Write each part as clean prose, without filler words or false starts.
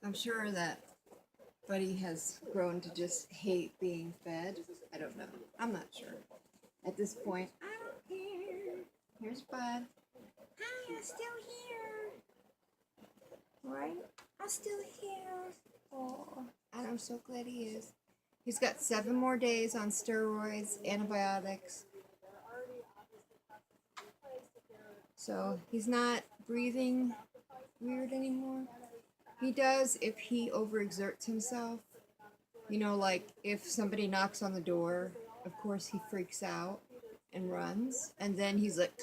I'm sure that Buddy has grown to just hate being fed. I don't know. I'm not sure. At this point, I don't care. Here's Bud. Hi, I'm still here. Right? I'm still here. Oh, and I'm so glad he is. He's got 7 more days on steroids, antibiotics. So he's not breathing weird anymore. He does if he overexerts himself. You know, like if somebody knocks on the door, of course he freaks out and runs. And then he's like,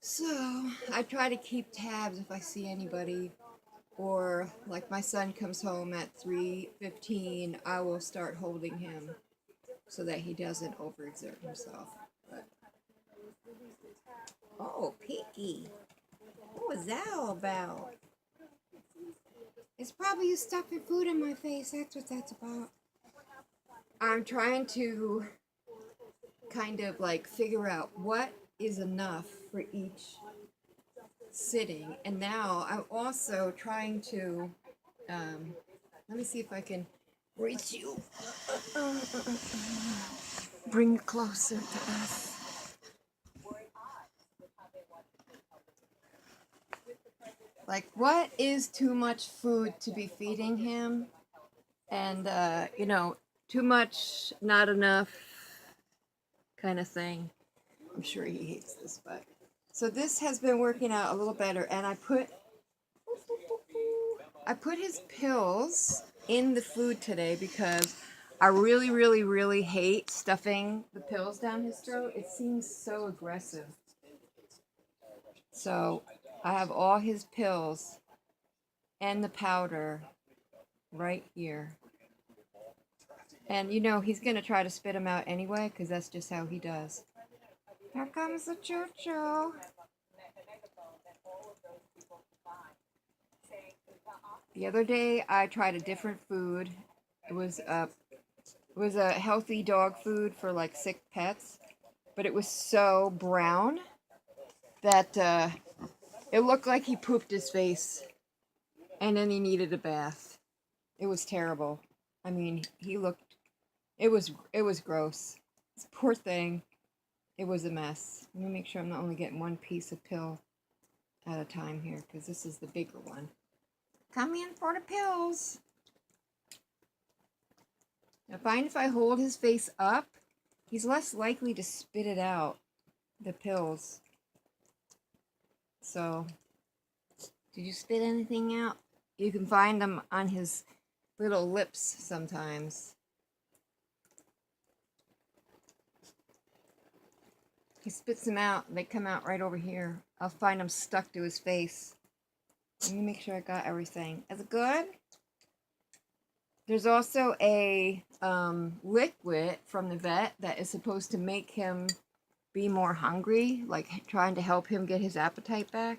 so I try to keep tabs if I see anybody. Or like my son comes home at 3:15, I will start holding him so that he doesn't overexert himself. But, oh, Piggy. What was that all about? It's probably you stuffing food in my face. That's what that's about. I'm trying to kind of like figure out what is enough for each sitting. And now I'm also trying to, let me see if I can reach you. Bring you closer to us. Like, what is too much food to be feeding him? And, you know, too much, not enough kind of thing. I'm sure he hates this, but. So this has been working out a little better, and I put his pills in the food today because I really, really, really hate stuffing the pills down his throat. It seems so aggressive. So I have all his pills and the powder right here. And you know, he's going to try to spit them out anyway because that's just how he does. Here comes the choo-choo. The other day I tried a different food. It was a healthy dog food for like sick pets, but it was so brown that it looked like he pooped his face and then he needed a bath. It was terrible. I mean, it was gross. This poor thing. It was a mess. Let me make sure I'm not only getting one piece of pill at a time here because this is the bigger one. Come in for the pills. I find if I hold his face up, he's less likely to spit it out, the pills. So, did you spit anything out? You can find them on his little lips sometimes. He spits them out, they come out right over here. I'll find them stuck to his face. Let me make sure I got everything. Is it good? There's also a liquid from the vet that is supposed to make him be more hungry, like trying to help him get his appetite back.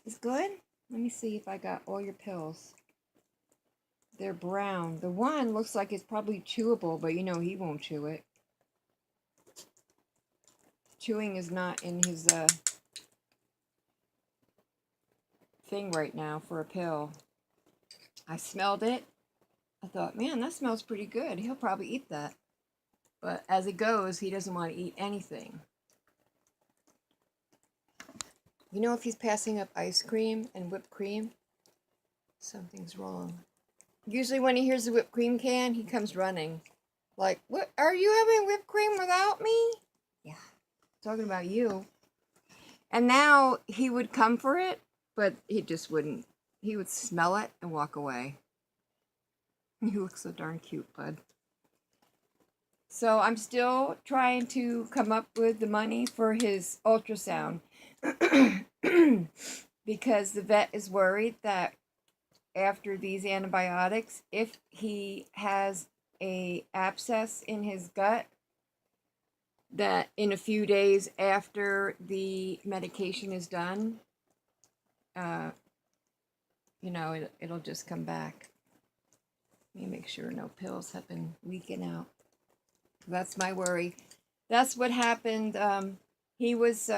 Is good? Let me see if I got all your pills. They're brown. The one looks like it's probably chewable, but you know he won't chew it. Chewing is not in his thing right now for a pill. I smelled it. I thought, man, that smells pretty good. He'll probably eat that. But as it goes, he doesn't want to eat anything. You know, if he's passing up ice cream and whipped cream, something's wrong. Usually when he hears the whipped cream can, he comes running. Like, what? Are you having whipped cream without me? Yeah, talking about you. And now he would come for it, but he just wouldn't. He would smell it and walk away. You look so darn cute, bud. So I'm still trying to come up with the money for his ultrasound because the vet is worried that after these antibiotics, if he has a abscess in his gut, that in a few days after the medication is done, you know, it'll just come back. Let me make sure no pills have been leaking out. That's my worry. That's what happened. He was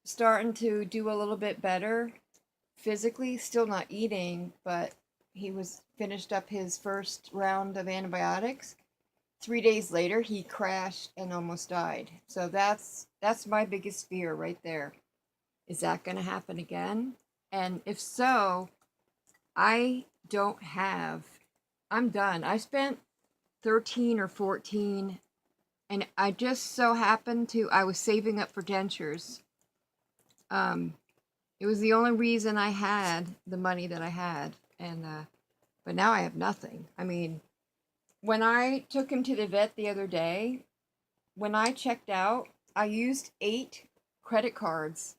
starting to do a little bit better physically still not eating, but he was finished up his first round of antibiotics. 3 days later, he crashed and almost died. So that's my biggest fear right there. Is that going to happen again? And if so, I don't have. I'm done. I spent 13 or 14, and I just so happened to. I was saving up for dentures. Um, it was the only reason I had the money that I had, and but now I have nothing. I mean, when I took him to the vet the other day, when I checked out, I used 8 credit cards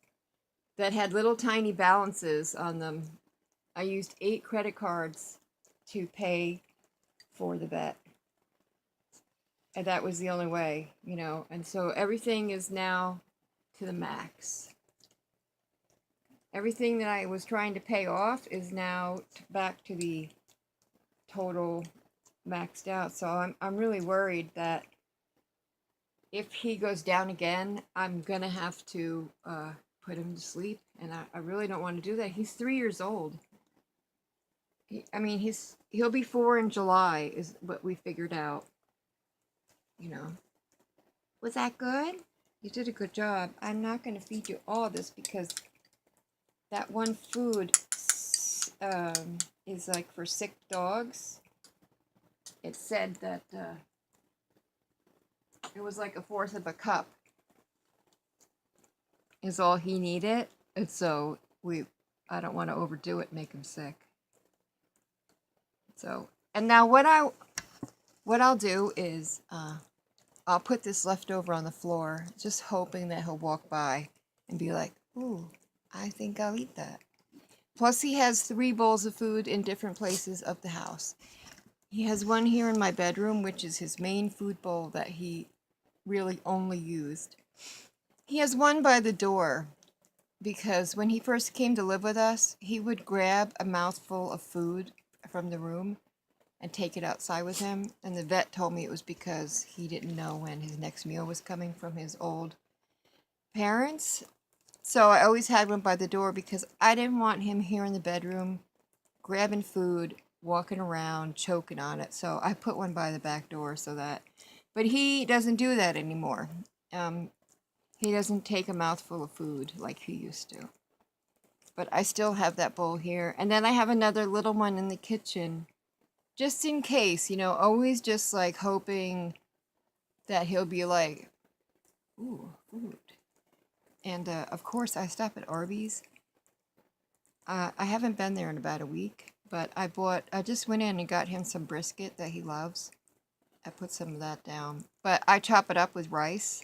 that had little tiny balances on them. I used 8 credit cards to pay for the vet. And that was the only way, you know. And so everything is now to the max. Everything that I was trying to pay off is now back to the total maxed out. So I'm really worried that if he goes down again, I'm going to have to put him to sleep. And I really don't want to do that. He's 3 years old. He'll be 4 in July is what we figured out. You know. Was that good? You did a good job. I'm not going to feed you all this because that one food is like for sick dogs. It said that it was like 1/4 of a cup is all he needed. And so I don't want to overdo it and make him sick. So, and now what I'll do is I'll put this leftover on the floor, just hoping that he'll walk by and be like, ooh, I think I'll eat that. Plus, he has 3 bowls of food in different places of the house. He has one here in my bedroom, which is his main food bowl that he really only used. He has one by the door because when he first came to live with us, he would grab a mouthful of food from the room and take it outside with him. And the vet told me it was because he didn't know when his next meal was coming from his old parents. So I always had one by the door because I didn't want him here in the bedroom grabbing food, walking around, choking on it. So I put one by the back door so that, but he doesn't do that anymore. He doesn't take a mouthful of food like he used to. But I still have that bowl here. And then I have another little one in the kitchen just in case, you know, always just like hoping that he'll be like, ooh, food. And of course, I stop at Arby's. I haven't been there in about a week, but I just went in and got him some brisket that he loves. I put some of that down. But I chop it up with rice,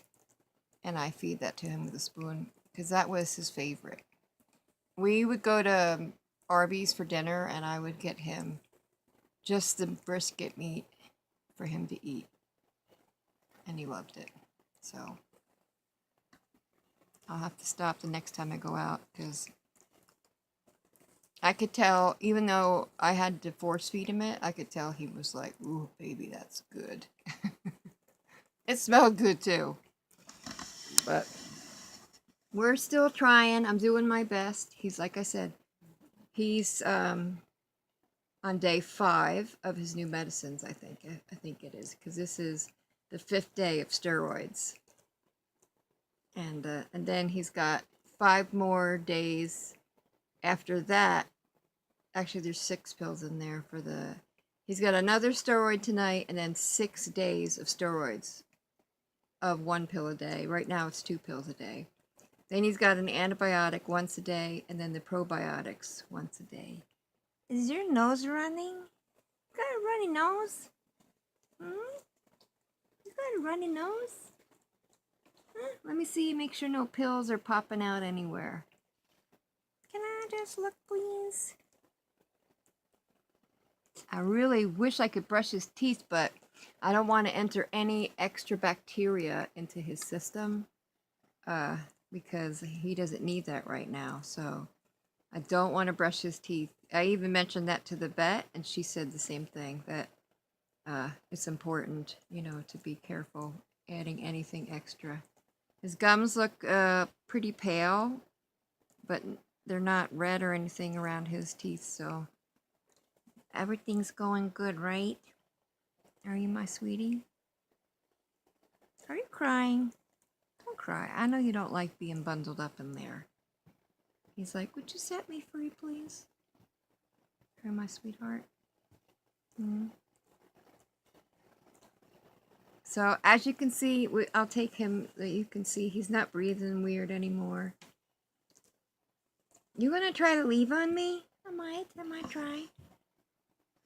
and I feed that to him with a spoon, because that was his favorite. We would go to Arby's for dinner, and I would get him just the brisket meat for him to eat. And he loved it. So I'll have to stop the next time I go out, because I could tell, even though I had to force feed him it, I could tell he was like, ooh, baby, that's good. It smelled good too. But we're still trying. I'm doing my best. He's, like I said, he's on day 5 of his new medicines, I think. I think it is, because this is the 5th day of steroids. And then he's got 5 more days after that. Actually, there's 6 pills in there for the... He's got another steroid tonight, and then 6 days of steroids of 1 pill a day. Right now, it's 2 pills a day. Then he's got an antibiotic once a day, and then the probiotics once a day. Is your nose running? You got a runny nose? You got a runny nose? Let me see, make sure no pills are popping out anywhere. Can I just look, please? I really wish I could brush his teeth, but I don't want to enter any extra bacteria into his system because he doesn't need that right now. So I don't want to brush his teeth. I even mentioned that to the vet, and she said the same thing, that it's important, you know, to be careful adding anything extra. His gums look pretty pale, but they're not red or anything around his teeth, so everything's going good, right? Are you my sweetie? Are you crying? Don't cry. I know you don't like being bundled up in there. He's like, would you set me free, please? Are you my sweetheart? Mm-hmm. So as you can see, I'll take him. You can see he's not breathing weird anymore. You gonna try to leave on me? I might try.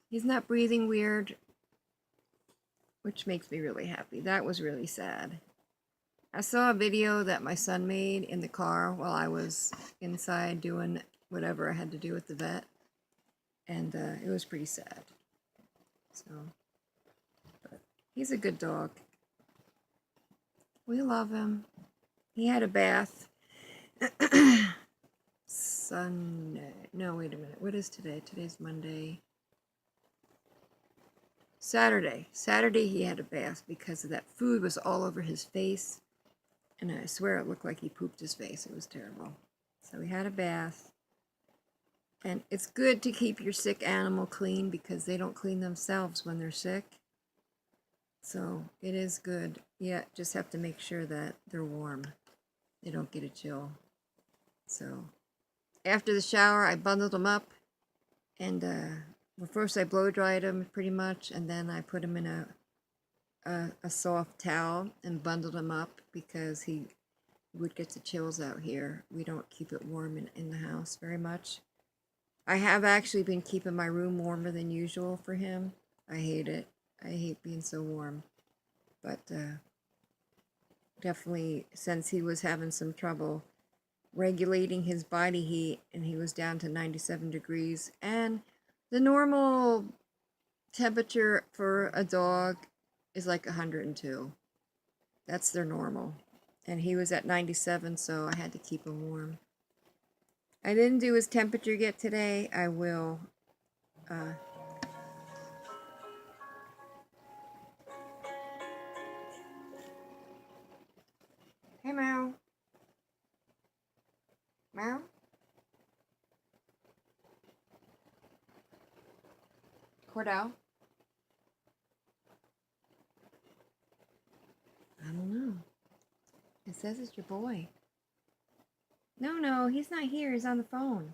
He's not breathing weird, which makes me really happy. That was really sad. I saw a video that my son made in the car while I was inside doing whatever I had to do at the vet, and it was pretty sad. So, but he's a good dog. We love him. He had a bath Sunday. No, wait a minute. What is today? Today's Monday. Saturday. Saturday he had a bath because of that food was all over his face. And I swear it looked like he pooped his face. It was terrible. So he had a bath. And it's good to keep your sick animal clean because they don't clean themselves when they're sick. So it is good. Yeah, just have to make sure that they're warm. They don't get a chill. So after the shower, I bundled them up. And well, first I blow dried him pretty much. And then I put him in a soft towel and bundled him up because he would get the chills out here. We don't keep it warm in the house very much. I have actually been keeping my room warmer than usual for him. I hate it. I hate being so warm. But definitely since he was having some trouble regulating his body heat and he was down to 97 degrees. And the normal temperature for a dog is like 102. That's their normal. And he was at 97, so I had to keep him warm. I didn't do his temperature yet today. I will. Hey, Meow. Meow? Cordell? I don't know. It says it's your boy. No, he's not here. He's on the phone.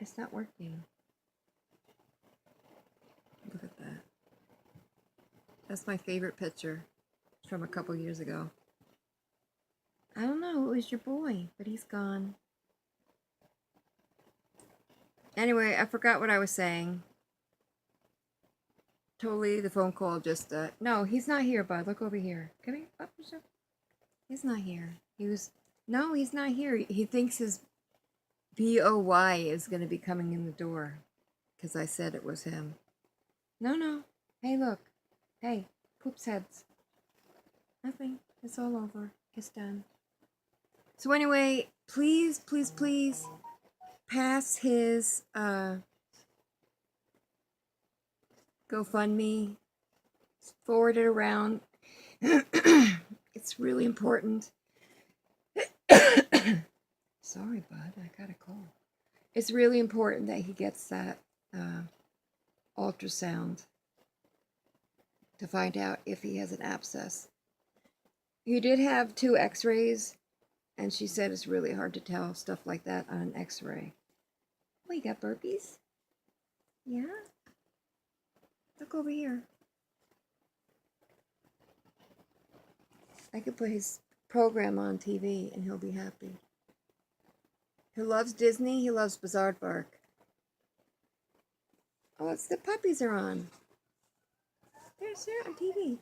It's not working. Look at that. That's my favorite picture from a couple years ago. I don't know. It was your boy, but he's gone. Anyway, I forgot what I was saying. Totally, the phone call just, no, he's not here, bud. Look over here. Come here. Up, oh, he's not here. No, he's not here. He thinks his BOY is going to be coming in the door because I said it was him. No. Hey, look. Hey, poops heads. Nothing. It's all over. It's done. So anyway, please pass his GoFundMe. Forward it around. It's really important. Sorry, bud. I got a cold. It's really important that he gets that ultrasound to find out if he has an abscess. He did have 2 x-rays, and she said it's really hard to tell stuff like that on an x-ray. Oh, you got burpees? Yeah? Look over here. I could put his program on TV and he'll be happy. He loves Disney. He loves Bizaardvark. Oh, it's the puppies are on. They're on TV.